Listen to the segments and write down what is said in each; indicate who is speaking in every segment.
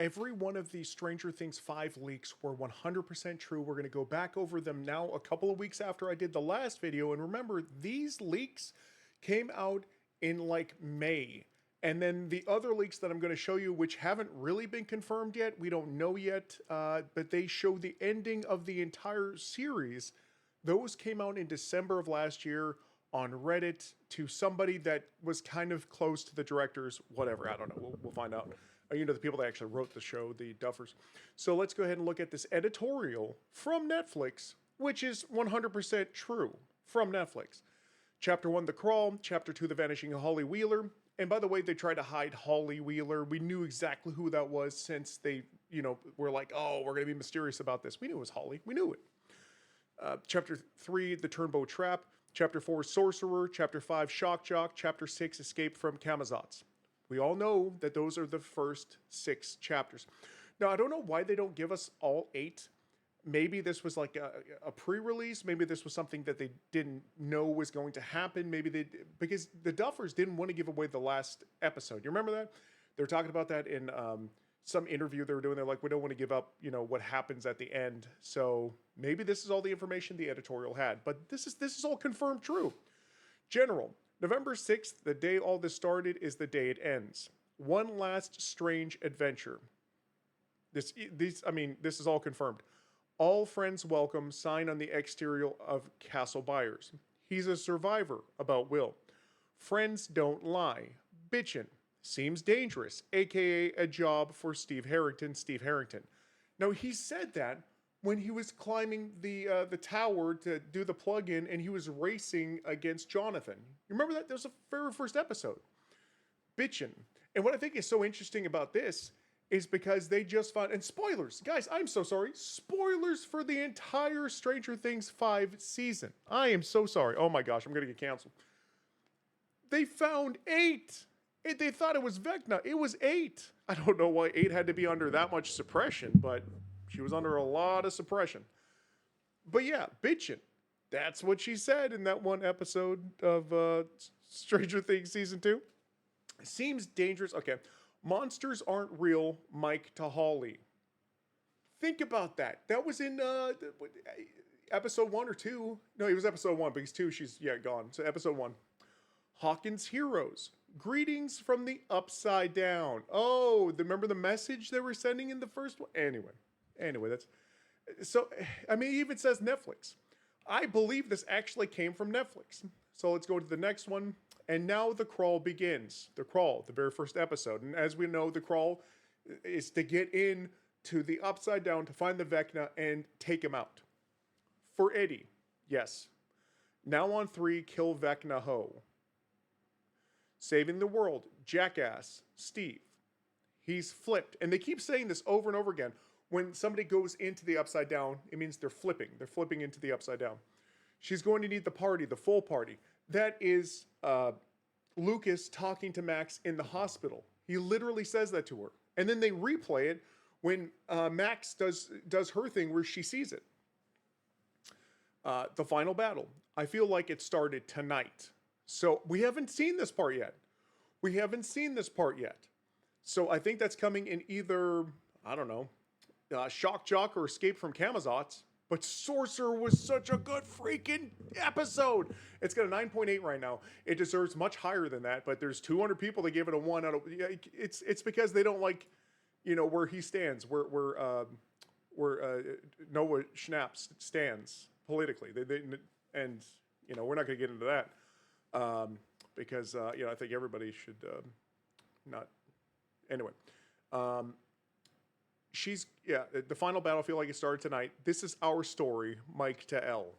Speaker 1: Every one of these Stranger Things 5 leaks were 100% true. We're going to go back over them now a couple of weeks after I did the last video. And remember, these leaks came out in like May. And then the other leaks that I'm going to show you, which haven't really been confirmed yet, we don't know yet, but they show the ending of the entire series. Those came out in December of last year on Reddit to somebody that was kind of close to the directors, whatever, I don't know, we'll find out. You know, the people that actually wrote the show, the Duffers. So let's go ahead and look at this editorial from Netflix, which is 100% true from Netflix. Chapter 1, The Crawl. Chapter 2, The Vanishing of Holly Wheeler. And by the way, they tried to hide Holly Wheeler. We knew exactly who that was since they, you know, were like, oh, we're going to be mysterious about this. We knew it was Holly. We knew it. Chapter 3, The Turnbow Trap. Chapter 4, Sorcerer. Chapter 5, Shock Jock. Chapter 6, Escape from Camazotz. We all know that those are the first 6 chapters. Now, I don't know why they don't give us all 8. Maybe this was like a pre-release. Maybe this was something that they didn't know was going to happen. Maybe they, because the Duffers didn't want to give away the last episode. You remember that? They were talking about that in some interview they were doing. They're like, we don't want to give up, you know, what happens at the end. So maybe this is all the information the editorial had. But this is all confirmed true. General. November 6th, the day all this started, is the day it ends. One last strange adventure. This is all confirmed. All friends welcome, sign on the exterior of Castle Byers. He's a survivor, about Will. Friends don't lie. Bitchin'. Seems dangerous, aka a job for Steve Harrington. Now, he said that when he was climbing the tower to do the plug-in and he was racing against Jonathan. You remember that? That was the very first episode. Bitchin'. And what I think is so interesting about this is because they just found, and spoilers, guys, I'm so sorry. Spoilers for the entire Stranger Things 5 season. I am so sorry. Oh my gosh, I'm going to get canceled. They found 8. They thought it was Vecna. It was 8. I don't know why 8 had to be under that much suppression, but she was under a lot of suppression. But yeah, bitchin'. That's what she said in that one episode of Stranger Things Season 2. Seems dangerous. Okay. Monsters aren't real, Mike to Holly. Think about that. That was in episode 1 or 2. No, it was episode 1 because 2, she's, gone. So episode 1. Hawkins Heroes. Greetings from the Upside Down. Oh, remember the message they were sending in the first one? Anyway, that's... So, I mean, it even says Netflix. I believe this actually came from Netflix. So let's go to the next one. And now the crawl begins. The crawl, the very first episode. And as we know, the crawl is to get in to the Upside Down to find the Vecna and take him out. For Eddie, yes. Now on 3, kill Vecna Ho. Saving the world, Jackass, Steve. He's flipped. And they keep saying this over and over again. When somebody goes into the Upside Down, it means they're flipping. They're flipping into the Upside Down. She's going to need the party, the full party. That is Lucas talking to Max in the hospital. He literally says that to her. And then they replay it when Max does her thing where she sees it. The final battle. I feel like it started tonight. So we haven't seen this part yet. So I think that's coming in either, I don't know, Shock Jock or Escape from Camazotz. But Sorcerer was such a good freaking episode. It's got a 9.8 right now. It deserves much higher than that, but there's 200 people that gave it a 1 out of... It's because they don't like, you know, where he stands, where Noah Schnapp stands politically. And, you know, we're not going to get into that because, you know, I think everybody should not... Anyway. The final battle, I feel like it started tonight. This is our story, Mike to L.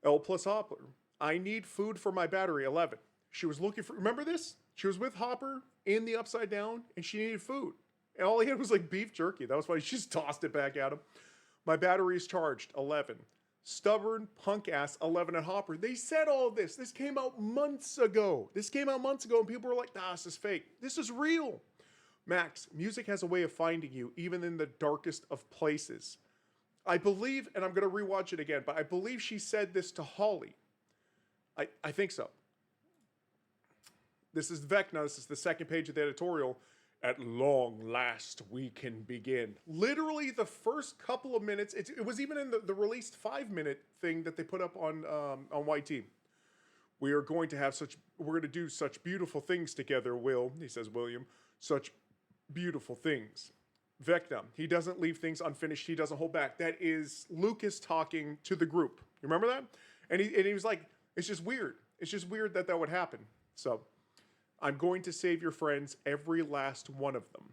Speaker 1: L plus Hopper. I need food for my battery, 11. She was looking for, remember this? She was with Hopper in the Upside Down, and she needed food. And all he had was like beef jerky. That was why she just tossed it back at him. My battery is charged, 11. Stubborn, punk ass, 11 at Hopper. They said all this. This came out months ago. And people were like, nah, this is fake. This is real. Max, music has a way of finding you, even in the darkest of places. I believe, and I'm going to rewatch it again, but I believe she said this to Holly. I think so. This is Vecna. This is the second page of the editorial. At long last, we can begin. Literally, the first couple of minutes, it was even in the released 5-minute thing that they put up on YT. We're going to do such beautiful things together, Will. He says, William. Such beautiful things. Vecna, he doesn't leave things unfinished. He doesn't hold back. That is Lucas talking to the group. You remember that? And he was like, it's just weird. It's just weird that would happen. So, I'm going to save your friends, every last one of them.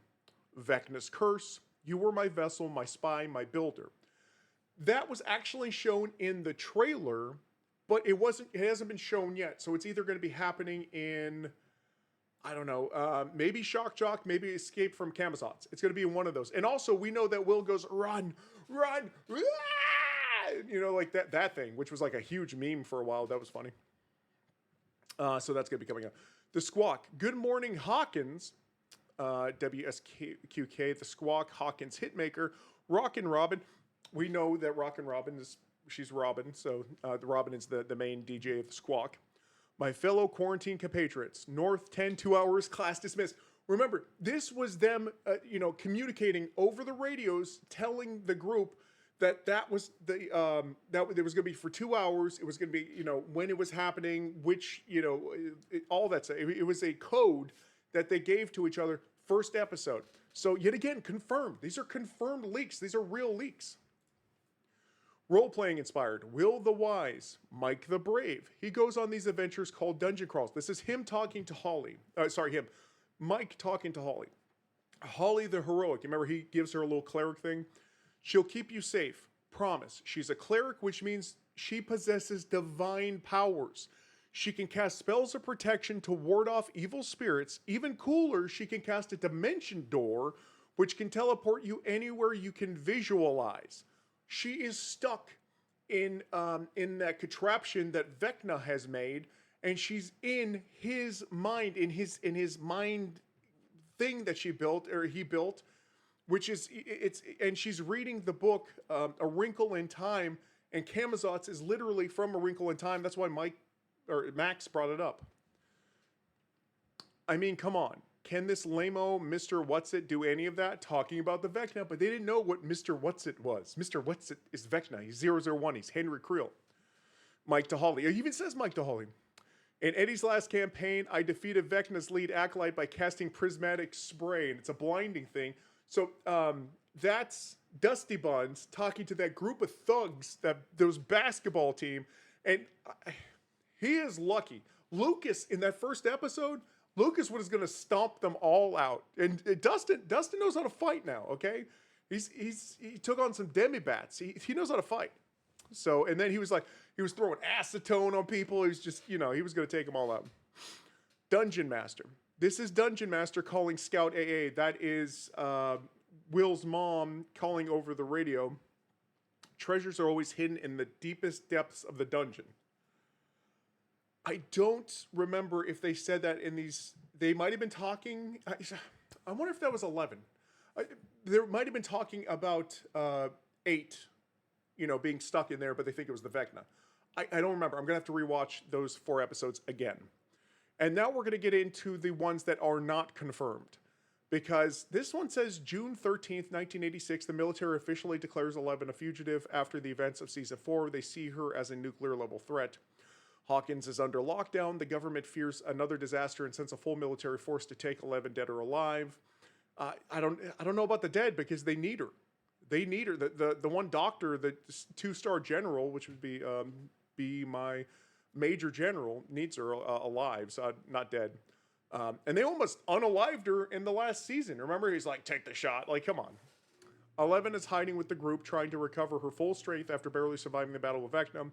Speaker 1: Vecna's curse. You were my vessel, my spy, my builder. That was actually shown in the trailer, but it hasn't been shown yet. So it's either going to be happening in, I don't know, maybe Shock Jock, maybe Escape from Camazotz. It's going to be in one of those. And also, we know that Will goes, run, run, you know, like that thing, which was like a huge meme for a while. That was funny. So that's going to be coming up. The Squawk. Good morning, Hawkins. WSQK, the Squawk, Hawkins Hitmaker, Rockin' Robin. We know that Rockin' Robin she's Robin, so the Robin is the main DJ of the Squawk. My fellow quarantine compatriots, North 10, 2 hours, class dismissed. Remember, this was them, communicating over the radios, telling the group that was the that it was going to be for 2 hours. It was going to be when it was happening, which all that stuff. It was a code that they gave to each other. First episode. So yet again, confirmed. These are confirmed leaks. These are real leaks. Role-playing inspired. Will the Wise, Mike the Brave. He goes on these adventures called Dungeon Crawls. This is him talking to Holly. Mike talking to Holly. Holly the Heroic. You remember he gives her a little cleric thing? She'll keep you safe. Promise. She's a cleric, which means she possesses divine powers. She can cast spells of protection to ward off evil spirits. Even cooler, she can cast a dimension door, which can teleport you anywhere you can visualize. She is stuck in that contraption that Vecna has made, and she's in his mind, in his mind thing that he built, which is and she's reading the book A Wrinkle in Time, and Camazotz is literally from A Wrinkle in Time. That's why Max brought it up. I mean, come on. Can this lame-o Mr. Whatsit do any of that? Talking about the Vecna, but they didn't know what Mr. Whatsit was. Mr. Whatsit is Vecna. He's 001. He's Henry Creel. Mike DeHolly. He even says Mike DeHolly. In Eddie's last campaign, I defeated Vecna's lead acolyte by casting prismatic spray, and it's a blinding thing. So that's Dusty Buns talking to that group of thugs, those basketball team, and he is lucky. Lucas, in that first episode, Lucas was going to stomp them all out. And Dustin knows how to fight now, okay? He took on some demi-bats. He knows how to fight. So, and then he was throwing acetone on people. He was just, he was going to take them all out. Dungeon Master. This is Dungeon Master calling Scout AA. That is Will's mom calling over the radio. Treasures are always hidden in the deepest depths of the dungeon. I don't remember if they said that in these. They might have been talking. I wonder if that was 11. They might have been talking about 8, being stuck in there, but they think it was the Vecna. I don't remember. I'm going to have to rewatch those 4 episodes again. And now we're going to get into the ones that are not confirmed. Because this one says June 13th, 1986, the military officially declares 11 a fugitive after the events of Season 4. They see her as a nuclear-level threat. Hawkins is under lockdown. The government fears another disaster and sends a full military force to take 11 dead or alive. I don't know about the dead because they need her. They need her. The one doctor, the 2-star general, which would be my major general, needs her alive, so not dead. And they almost unalived her in the last season. Remember, he's like, take the shot. Like, come on. 11 is hiding with the group, trying to recover her full strength after barely surviving the Battle of Vecna.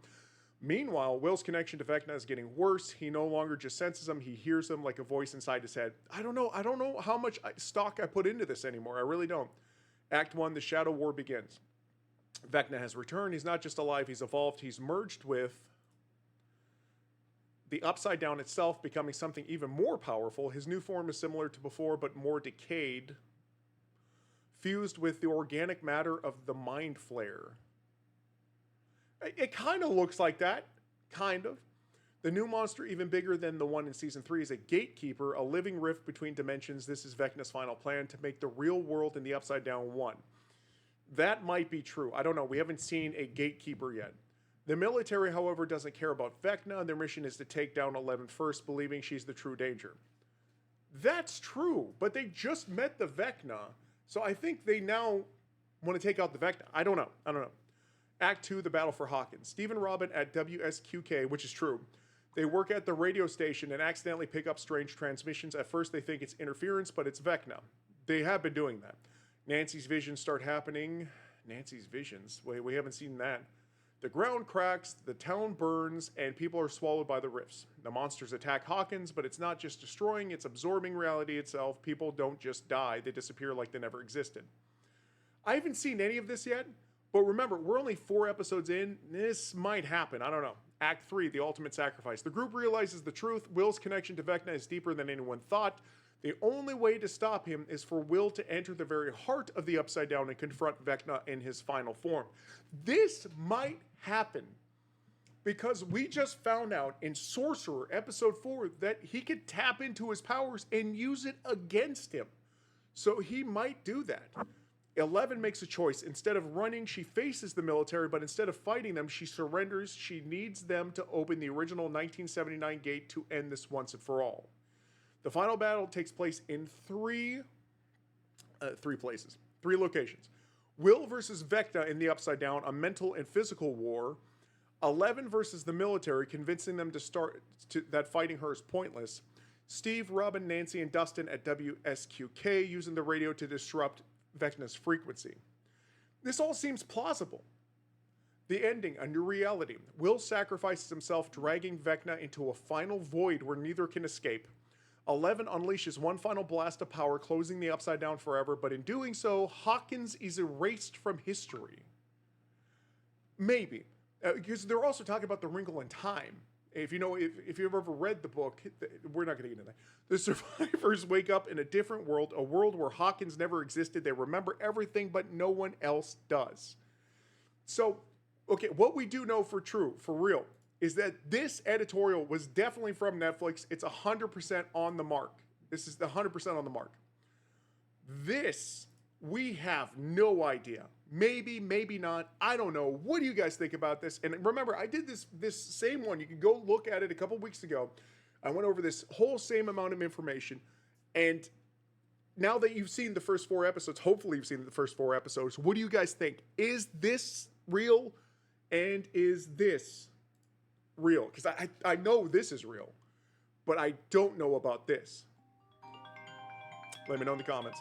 Speaker 1: Meanwhile, Will's connection to Vecna is getting worse. He no longer just senses him. He hears him like a voice inside his head. I don't know how much stock I put into this anymore. I really don't. Act 1, the Shadow War begins. Vecna has returned. He's not just alive, he's evolved. He's merged with the Upside Down itself, becoming something even more powerful. His new form is similar to before, but more decayed. Fused with the organic matter of the Mind Flayer. It kind of looks like that. Kind of. The new monster, even bigger than the one in season 3, is a gatekeeper, a living rift between dimensions. This is Vecna's final plan to make the real world and the Upside Down one. That might be true. I don't know. We haven't seen a gatekeeper yet. The military, however, doesn't care about Vecna, and their mission is to take down 11 first, believing she's the true danger. That's true, but they just met the Vecna, so I think they now want to take out the Vecna. I don't know. Act 2, the battle for Hawkins. Steve and Robin at WSQK, which is true. They work at the radio station and accidentally pick up strange transmissions. At first they think it's interference, but it's Vecna. They have been doing that. Nancy's visions start happening. Nancy's visions? Wait, we haven't seen that. The ground cracks, the town burns, and people are swallowed by the rifts. The monsters attack Hawkins, but it's not just destroying, it's absorbing reality itself. People don't just die, they disappear like they never existed. I haven't seen any of this yet, but remember, we're only 4 episodes in. This might happen, I don't know. Act 3, the ultimate sacrifice. The group realizes the truth. Will's connection to Vecna is deeper than anyone thought. The only way to stop him is for Will to enter the very heart of the Upside Down and confront Vecna in his final form. This might happen because we just found out in Sorcerer episode 4 that he could tap into his powers and use it against him. So he might do that. 11 makes a choice. Instead of running, she faces the military, but instead of fighting them, she surrenders. She needs them to open the original 1979 gate to end this once and for all. The final battle takes place in three locations. Will versus Vecna in the Upside Down, a mental and physical war. 11 versus the military, convincing them that fighting her is pointless. Steve, Robin, Nancy, and Dustin at WSQK using the radio to disrupt Vecna's frequency. This all seems plausible. The ending, a new reality. Will sacrifices himself, dragging Vecna into a final void where neither can escape. 11 unleashes one final blast of power, closing the Upside Down forever, but in doing so, Hawkins is erased from history. Maybe. Because they're also talking about the wrinkle in time. If you've ever read the book, we're not going to get into that. The survivors wake up in a different world, a world where Hawkins never existed. They remember everything, but no one else does. So, okay, what we do know for real, is that this editorial was definitely from Netflix. It's 100% on the mark. This is the 100% on the mark. This, we have no idea. Maybe, maybe not. I don't know. What do you guys think about this? And remember, I did this same one. You can go look at it a couple weeks ago. I went over this whole same amount of information. And now that you've seen the first 4 episodes, hopefully you've seen the first 4 episodes, what do you guys think? Is this real? And is this real? Because I know this is real, but I don't know about this. Let me know in the comments.